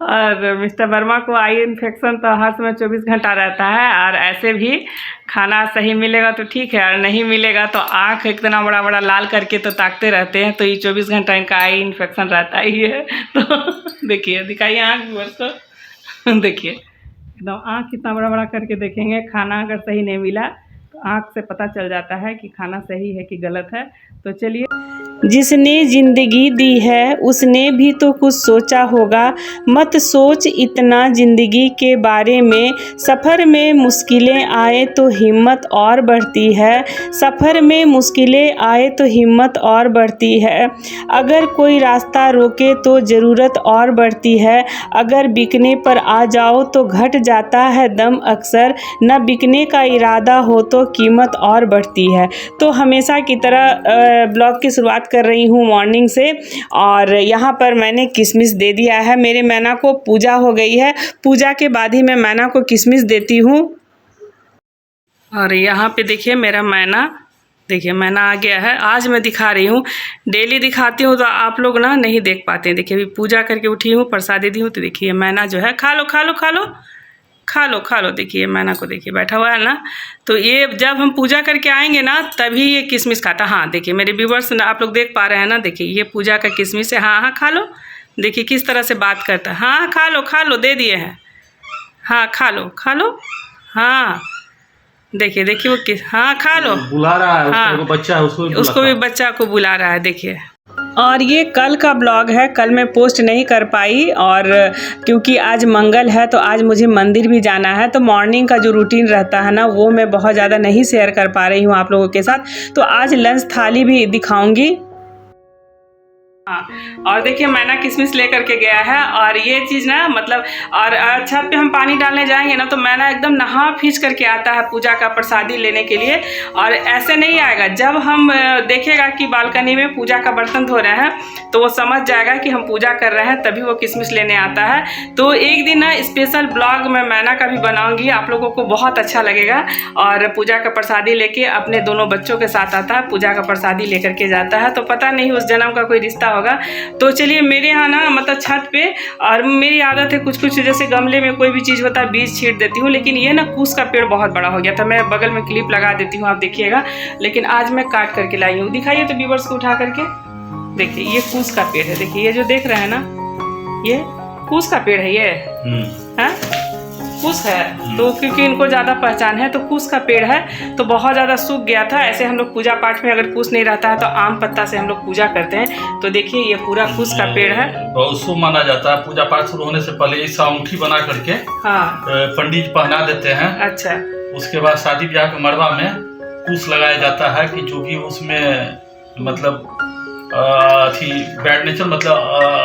और मिस्टर वर्मा को eye infection तो हर समय 24 घंटा रहता है, और ऐसे भी खाना सही मिलेगा तो ठीक है, और नहीं मिलेगा तो आँख इतना बड़ा बड़ा लाल करके तो ताकते रहते हैं, तो ये 24 घंटा इनका आई इन्फेक्शन रहता ही है। तो देखिए, दिखाइए आँख बस तो देखिए एकदम आँख कितना बड़ा बड़ा करके देखेंगे। खाना अगर सही नहीं मिला तो आँख से पता चल जाता है कि खाना सही है कि गलत है। तो चलिए, जिसने ज़िंदगी दी है उसने भी तो कुछ सोचा होगा, मत सोच इतना ज़िंदगी के बारे में। सफ़र में मुश्किलें आए तो हिम्मत और बढ़ती है, सफ़र में मुश्किलें आए तो हिम्मत और बढ़ती है। अगर कोई रास्ता रोके तो ज़रूरत और बढ़ती है, अगर बिकने पर आ जाओ तो घट जाता है दम अक्सर, न बिकने का इरादा हो तो कीमत और बढ़ती है। तो हमेशा की तरह ब्लॉग की शुरुआत कर रही हूँ मॉर्निंग से, और यहाँ पर मैंने किशमिश दे दिया है मेरे मैना को। पूजा हो गई है, पूजा के बाद ही मैं मैना को किशमिश देती हूँ। और यहाँ पे देखिए मेरा मैना, देखिए मैना आ गया है। आज मैं दिखा रही हूँ, डेली दिखाती हूँ तो आप लोग ना नहीं देख पाते हैं। देखिए अभी पूजा करके उठी हूँ, प्रसादी दी हूँ, तो देखिए मैना जो है, खा लो खा लो खा लो खा लो खा लो। देखिए मैना को देखिए बैठा हुआ है ना, तो ये जब हम पूजा करके आएंगे ना तभी ये किशमिश खाता। हाँ देखिए मेरे व्यूवर्स ना, आप लोग देख पा रहे हैं ना, देखिए ये पूजा का किशमिश है। हाँ हाँ खा लो, देखिए किस तरह से बात करता है। हाँ खा लो दे दिए हैं, हाँ खा लो। हाँ देखिए देखिए वो किस, हाँ खा लो, बुला रहा है। हाँ उसको बच्चा है, उसको भी बच्चा को बुला रहा है देखिए। और ये कल का ब्लॉग है, कल मैं पोस्ट नहीं कर पाई, और क्योंकि आज मंगल है तो आज मुझे मंदिर भी जाना है, तो मॉर्निंग का जो रूटीन रहता है ना वो मैं बहुत ज़्यादा नहीं शेयर कर पा रही हूँ आप लोगों के साथ। तो आज लंच थाली भी दिखाऊंगी। हाँ, और देखिए मैना किशमिश लेकर के गया है, और ये चीज़ ना मतलब, और छत पे हम पानी डालने जाएंगे ना तो मैना एकदम नहा फींच करके आता है पूजा का प्रसादी लेने के लिए। और ऐसे नहीं आएगा, जब हम देखेगा कि बालकनी में पूजा का बर्तन धो रहे हैं तो वो समझ जाएगा कि हम पूजा कर रहे हैं, तभी वो किशमिश लेने आता है। तो एक दिन ना स्पेशल ब्लॉग मैं मैना का भी बनाऊंगी, आप लोगों को बहुत अच्छा लगेगा। और पूजा का प्रसादी लेके अपने दोनों बच्चों के साथ आता है, पूजा का प्रसादी लेकर के जाता है, तो पता नहीं उस जन्म का कोई रिश्ता होगा। तो चलिए, मेरे यहाँ ना मतलब छत पे, और मेरी आदत है कुछ कुछ जैसे गमले में कोई भी चीज़ होता है बीज छींट देती हूँ, लेकिन ये ना कूस का पेड़ बहुत बड़ा हो गया था। मैं बगल में क्लिप लगा देती हूँ, आप देखिएगा, लेकिन आज मैं काट करके लाई हूँ। दिखाइए तो व्यूवर्स को उठा करके, देखिए ये कूस का पेड़ है। देखिए ये जो देख रहे हैं ना, ये कूस का पेड़ है, ये है कूस है। तो क्योंकि इनको ज़्यादा पहचान है तो कूस का पेड़ है, तो बहुत ज़्यादा सूख गया था। ऐसे हम लोग पूजा पाठ में अगर कूस नहीं रहता है तो आम पत्ता से हम लोग पूजा करते हैं। तो देखिए ये पूरा कूस का पेड़ है, बहुत शुभ माना जाता है। पूजा पाठ शुरू होने से पहले इस अंगूठी बना करके हाँ पंडित पहना देते हैं। अच्छा, उसके बाद शादी ब्याह के मरवा में कूस लगाया जाता है कि जो भी उसमें मतलब बैड नेचर मतलब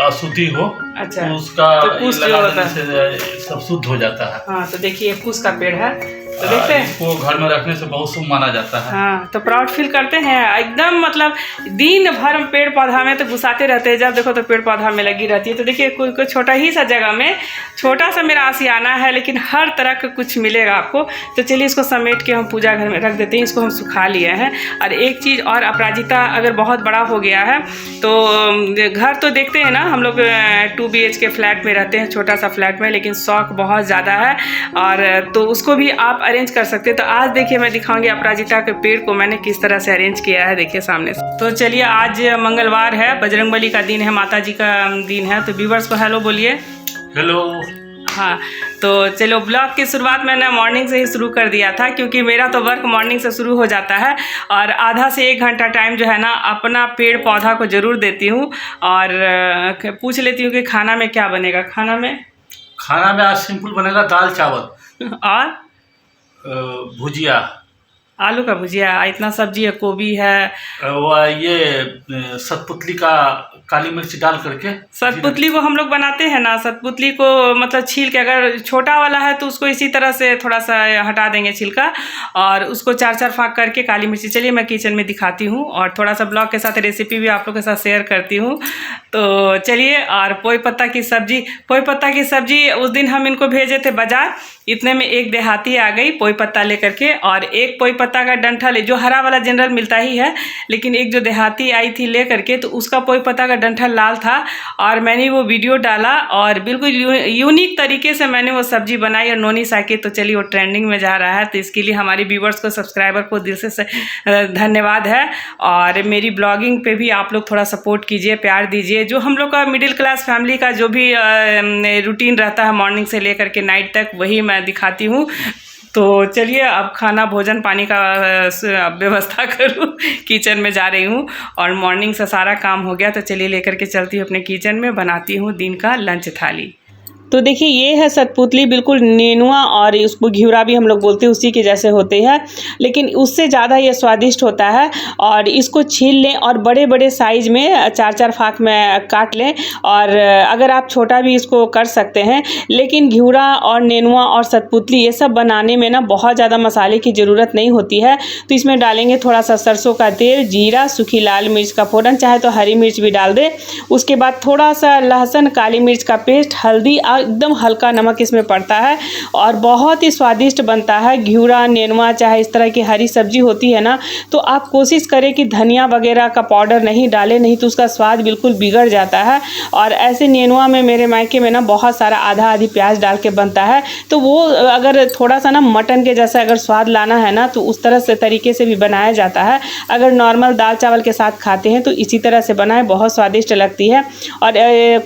अशुद्धि हो, अच्छा, तो उसका तो कूस जो होता है से सब शुद्ध हो जाता है। हाँ, तो देखिए कूस का पेड़ है, तो देखते हैं इसको घर में रखने से बहुत शुभ माना जाता है। हाँ, तो प्राउड फील करते हैं एकदम। मतलब दिन भर पेड़ पौधा में तो घुसाते रहते हैं, जब देखो तो पेड़ पौधा में लगी रहती है। तो देखिए कोई छोटा ही सा जगह में छोटा सा मेरा आशियाना है, लेकिन हर तरह का कुछ मिलेगा आपको। तो चलिए इसको समेट के हम पूजा घर में रख देते हैं। इसको हम सुखा लिए हैं। और एक चीज़ और, अपराजिता अगर बहुत बड़ा हो गया है तो घर तो देखते हैं ना हम लोग 2 BHK फ्लैट में रहते हैं, छोटा सा फ्लैट में, लेकिन शौक बहुत ज़्यादा है, और तो उसको भी आप अरेंज कर सकते हैं। तो आज देखिए मैं दिखाऊंगी अपराजिता के पेड़ को मैंने किस तरह से अरेंज किया है, देखिए सामने से। तो चलिए, आज मंगलवार है, बजरंगबली का दिन है, माता जी का दिन है। तो व्यूवर्स को हेलो बोलिए। हेलो। हाँ, तो चलो ब्लॉग की शुरुआत मैंने मॉर्निंग से ही शुरू कर दिया था, क्योंकि मेरा तो वर्क मॉर्निंग से शुरू हो जाता है, और आधा से 1 घंटा टाइम जो है ना अपना पेड़ पौधा को ज़रूर देती हूँ। और पूछ लेती हूँ कि खाना में क्या बनेगा। खाना में आज सिंपल बनेगा, दाल चावल और भुजिया, आलू का भुजिया। इतना सब्जी है, गोभी है, ये सतपुतली का काली मिर्च डाल करके। सतपुतली को हम लोग बनाते हैं ना, सतपुतली को मतलब छील के, अगर छोटा वाला है तो उसको इसी तरह से थोड़ा सा हटा देंगे छिलका, और उसको 4-4 फाँक करके काली मिर्ची। चलिए मैं किचन में दिखाती हूँ, और थोड़ा सा ब्लॉग के साथ रेसिपी भी आप लोग के साथ शेयर करती हूँ। तो चलिए, और पोई पत्ता की सब्जी उस दिन हम इनको भेजे थे बाजार, इतने में एक देहाती आ गई पोई पत्ता लेकर के, और एक पोई पत्ता का डंठल जो हरा वाला जनरल मिलता ही है, लेकिन एक जो देहाती आई थी ले करके, तो उसका पोई पत्ता का डंठल लाल था, और मैंने वो वीडियो डाला और बिल्कुल यूनिक तरीके से मैंने वो सब्जी बनाई और नोनी साके, तो चलिए वो ट्रेंडिंग में जा रहा है। तो इसके लिए हमारे व्यूवर्स को, सब्सक्राइबर को दिल से धन्यवाद है। और मेरी ब्लॉगिंग पे भी आप लोग थोड़ा सपोर्ट कीजिए, प्यार दीजिए। जो हम लोग का मिडिल क्लास फैमिली का जो भी रूटीन रहता है मॉर्निंग से लेकर के नाइट तक, वही मैं दिखाती हूँ। तो चलिए अब खाना भोजन पानी का व्यवस्था करूँ, किचन में जा रही हूँ, और मॉर्निंग से सारा काम हो गया, तो चलिए लेकर के चलती हूँ अपने किचन में, बनाती हूँ दिन का लंच थाली। तो देखिए ये है सतपुतली, बिल्कुल नेनुआ और उसको घिउरा भी हम लोग बोलते हैं, उसी के जैसे होते हैं, लेकिन उससे ज़्यादा ये स्वादिष्ट होता है। और इसको छील लें और बड़े बड़े साइज़ में 4-4 फाक में काट लें, और अगर आप छोटा भी इसको कर सकते हैं। लेकिन घिउरा और नेनुआ और सतपुतली ये सब बनाने में ना बहुत ज़्यादा मसाले की ज़रूरत नहीं होती है। तो इसमें डालेंगे थोड़ा सा सरसों का तेल, जीरा, सूखी लाल मिर्च का फोड़न, चाहे तो हरी मिर्च भी डाल दें। उसके बाद थोड़ा सा लहसुन, काली मिर्च का पेस्ट, हल्दी, एकदम हल्का नमक इसमें पड़ता है, और बहुत ही स्वादिष्ट बनता है। घिउरा, नेनुआ, चाहे इस तरह की हरी सब्जी होती है ना, तो आप कोशिश करें कि धनिया वगैरह का पाउडर नहीं डालें, नहीं तो उसका स्वाद बिल्कुल बिगड़ जाता है। और ऐसे नेनुआ में मेरे मायके में ना बहुत सारा आधा आधी प्याज डाल के बनता है, तो वो अगर थोड़ा सा ना मटन के जैसा अगर स्वाद लाना है ना, तो उस तरह से तरीके से भी बनाया जाता है। अगर नॉर्मल दाल चावल के साथ खाते हैं तो इसी तरह से बनाए, बहुत स्वादिष्ट लगती है। और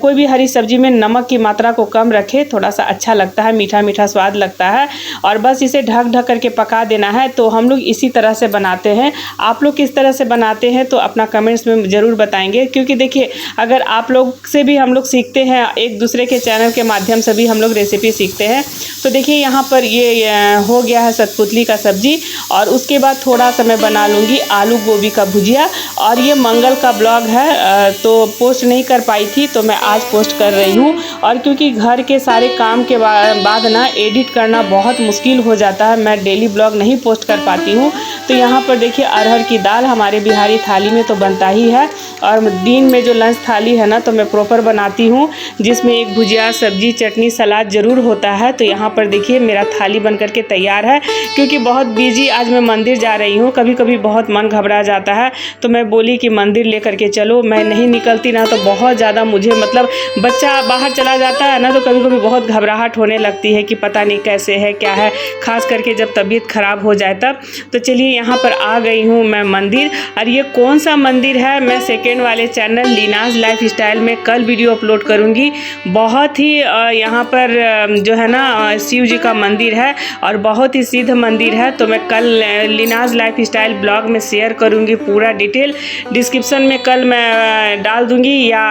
कोई भी हरी सब्जी में नमक की मात्रा को कम रखें, थोड़ा सा अच्छा लगता है, मीठा मीठा स्वाद लगता है। और बस इसे ढक ढक करके पका देना है। तो हम लोग इसी तरह से बनाते हैं। आप लोग किस तरह से बनाते हैं तो अपना कमेंट्स में ज़रूर बताएंगे, क्योंकि देखिए अगर आप लोग से भी हम लोग सीखते हैं, एक दूसरे के चैनल के माध्यम से भी हम लोग रेसिपी सीखते हैं। तो देखिए यहाँ पर ये हो गया है सतपुतली का सब्जी, और उसके बाद थोड़ा सा मैं बना लूँगी आलू गोभी का भुजिया। और ये मंगल का ब्लॉग है, तो पोस्ट नहीं कर पाई थी, तो मैं आज पोस्ट कर रही हूँ। और क्योंकि घर के सारे काम के बाद ना एडिट करना बहुत मुश्किल हो जाता है, मैं डेली ब्लॉग नहीं पोस्ट कर पाती हूँ। तो यहाँ पर देखिए अरहर की दाल हमारे बिहारी थाली में तो बनता ही है, और दिन में जो लंच थाली है ना, तो मैं प्रॉपर बनाती हूँ, जिसमें एक भुजिया, सब्जी, चटनी, सलाद ज़रूर होता है। तो यहाँ पर देखिए मेरा थाली बन करके तैयार है। क्योंकि बहुत बिजी आज मैं मंदिर जा रही हूँ, कभी कभी बहुत मन घबरा जाता है, तो मैं बोली कि मंदिर ले करके चलो। मैं नहीं निकलती ना, तो बहुत ज़्यादा मुझे मतलब बच्चा बाहर चला जाता है ना, तो कभी कभी बहुत घबराहट होने लगती है कि पता नहीं कैसे है क्या है, खास करके जब तबीयत ख़राब हो जाए तब। तो चलिए यहाँ पर आ गई हूँ मैं मंदिर। और ये कौन सा मंदिर है, मैं सेकेंड वाले चैनल लीनाज लाइफ स्टाइल में कल वीडियो अपलोड करूँगी। बहुत ही यहाँ पर जो है ना शिव जी का मंदिर है, और बहुत ही सिद्ध मंदिर है। तो मैं कल लीनाज लाइफ स्टाइल ब्लॉग में शेयर करूँगी पूरा डिटेल। डिस्क्रिप्शन में कल मैं डाल दूँगी या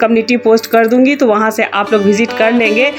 कम्युनिटी पोस्ट कर दूँगी, तो वहाँ से आप लोग विजिट कर लेंगे।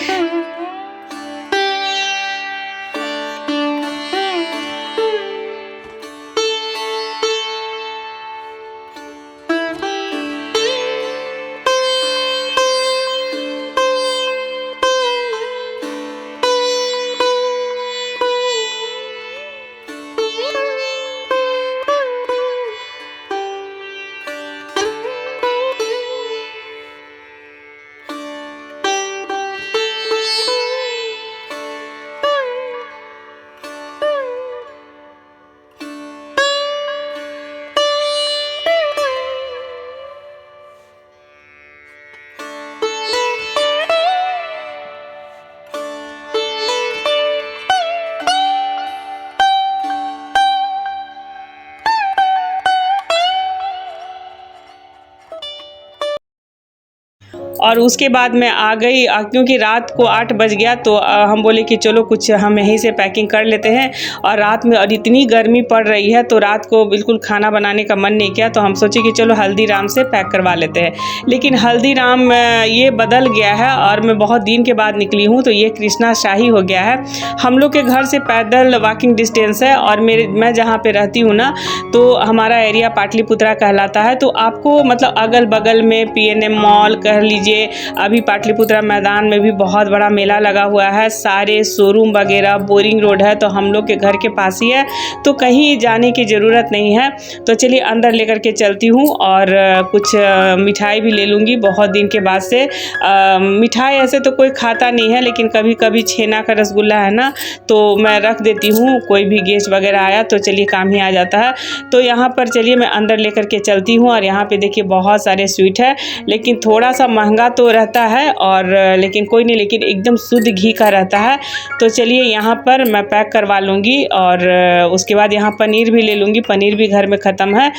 और उसके बाद मैं आ गई, क्योंकि रात को 8 बज गया, तो हम बोले कि चलो कुछ हम यहीं से पैकिंग कर लेते हैं। और रात में और इतनी गर्मी पड़ रही है, तो रात को बिल्कुल खाना बनाने का मन नहीं किया, तो हम सोचे कि चलो हल्दीराम से पैक करवा लेते हैं। लेकिन हल्दीराम ये बदल गया है, और मैं बहुत दिन के बाद निकली हूँ, तो ये कृष्णा शाही हो गया है। हम लोग के घर से पैदल वॉकिंग डिस्टेंस है, और मैं जहाँ पे रहती हूँ ना, तो हमारा एरिया पाटलिपुत्रा कहलाता है। तो आपको मतलब अगल बगल में PNM मॉल कह लीजिए अभी पाटलिपुत्रा मैदान में भी बहुत बड़ा मेला लगा हुआ है, सारे शोरूम वगैरह, बोरिंग रोड है तो हम लोग के घर के पास ही है, तो कहीं जाने की ज़रूरत नहीं है। तो चलिए अंदर लेकर के चलती हूँ और कुछ मिठाई भी ले लूँगी। बहुत दिन के बाद से मिठाई ऐसे तो कोई खाता नहीं है, लेकिन कभी कभी छेना का रसगुल्ला है ना, तो मैं रख देती हूँ, कोई भी गेस्ट वगैरह आया तो चलिए काम ही आ जाता है। तो यहाँ पर चलिए मैं अंदर लेकर के चलती हूँ और यहाँ पे देखिए बहुत सारे स्वीट है, लेकिन थोड़ा सा महंगा तो रहता है और लेकिन कोई नहीं, लेकिन एकदम शुद्ध घी का रहता है। तो चलिए यहाँ पर मैं पैक करवा लूँगी और उसके बाद यहाँ पनीर भी ले लूँगी, पनीर भी घर में ख़त्म है।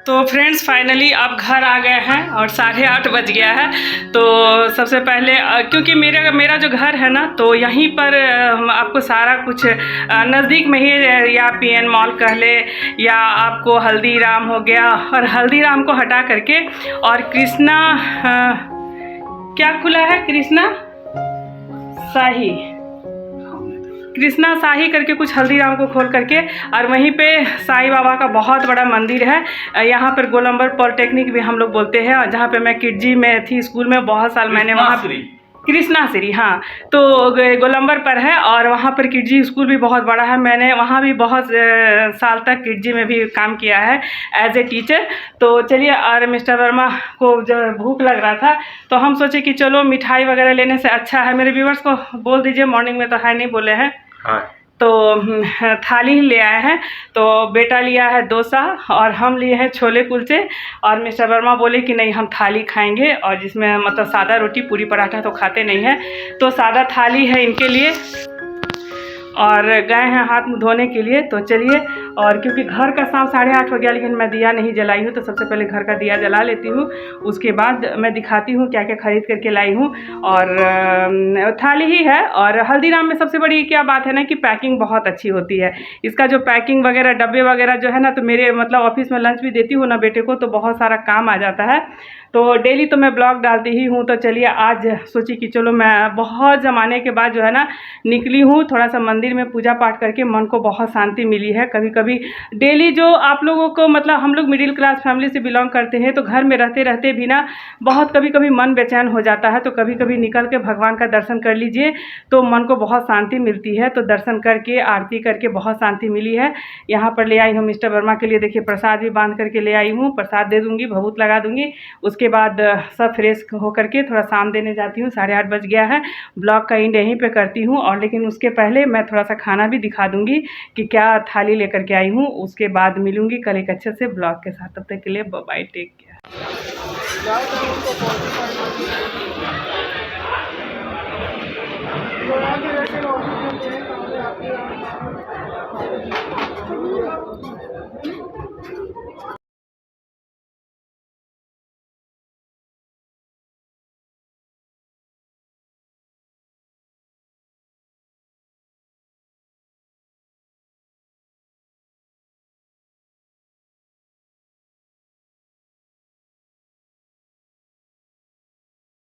तो फ्रेंड्स फाइनली अब घर आ गए हैं और 8:30 बज गया है। तो सबसे पहले क्योंकि मेरा जो घर है ना, तो यहीं पर आपको सारा कुछ नज़दीक में ही, या PN मॉल कह ले, या आपको हल्दीराम हो गया, और हल्दीराम को हटा करके और कृष्णा क्या खुला है, कृष्णा शाही करके कुछ हल्दीराम को खोल करके, और वहीं पे साईं बाबा का बहुत बड़ा मंदिर है। यहाँ पर गोलंबर पॉलिटेक्निक भी हम लोग बोलते हैं, और जहाँ पे मैं किडजी में थी स्कूल में बहुत साल, मैंने वहाँ कृष्णाश्री, हाँ, तो गोलंबर पर है और वहाँ पर किडजी स्कूल भी बहुत बड़ा है। मैंने वहाँ भी बहुत साल तक किडजी में भी काम किया है एज ए टीचर। तो चलिए, और मिस्टर वर्मा को जब भूख लग रहा था तो हम सोचे कि चलो मिठाई वगैरह लेने से अच्छा है, मेरे व्यूवर्स को बोल दीजिए, मॉर्निंग में तो है नहीं बोले हैं, तो थाली ही ले आए हैं। तो बेटा लिया है डोसा और हम लिए हैं छोले कुलचे, और मिस्टर वर्मा बोले कि नहीं हम थाली खाएंगे, और जिसमें मतलब सादा रोटी पूरी पराठा तो खाते नहीं हैं, तो सादा थाली है इनके लिए, और गए हैं हाथ मुँह धोने के लिए। तो चलिए, और क्योंकि घर का शाम 8:30 हो गया, लेकिन मैं दिया नहीं जलाई हूँ, तो सबसे पहले घर का दिया जला लेती हूँ, उसके बाद मैं दिखाती हूँ क्या क्या खरीद करके लाई हूँ। और थाली ही है। और हल्दीराम में सबसे बड़ी क्या बात है ना कि पैकिंग बहुत अच्छी होती है, इसका जो पैकिंग वगैरह, डब्बे वगैरह जो है ना, तो मेरे मतलब ऑफिस में लंच भी देती हूँ ना बेटे को, तो बहुत सारा काम आ जाता है। तो डेली तो मैं ब्लॉग डालती ही हूँ। तो चलिए, आज सोची कि चलो मैं बहुत ज़माने के बाद जो है ना निकली हूँ, थोड़ा सा मंदिर में पूजा पाठ करके मन को बहुत शांति मिली है। कभी कभी डेली जो आप लोगों को, मतलब हम लोग मिडिल क्लास फैमिली से बिलोंग करते हैं, तो घर में रहते रहते भी ना बहुत कभी कभी मन बेचैन हो जाता है, तो कभी कभी निकल के भगवान का दर्शन कर लीजिए तो मन को बहुत शांति मिलती है। तो दर्शन करके, आरती करके बहुत शांति मिली है। यहाँ पर ले आई हूँ मिस्टर वर्मा के लिए, देखिए प्रसाद भी बांध करके ले आई हूँ, प्रसाद दे दूँगी, भभूत लगा दूँगी। उसके बाद सब फ्रेश हो करके थोड़ा शाम देने जाती हूँ। 8:30 बज गया है। ब्लॉग का एंड यहीं पे करती हूँ, और लेकिन उसके पहले मैं थोड़ा सा खाना भी दिखा दूँगी कि क्या थाली लेकर के आई हूँ। उसके बाद मिलूँगी कल एक अच्छे से ब्लॉग के साथ। तब तक के लिए बाय बाय, टेक केयर।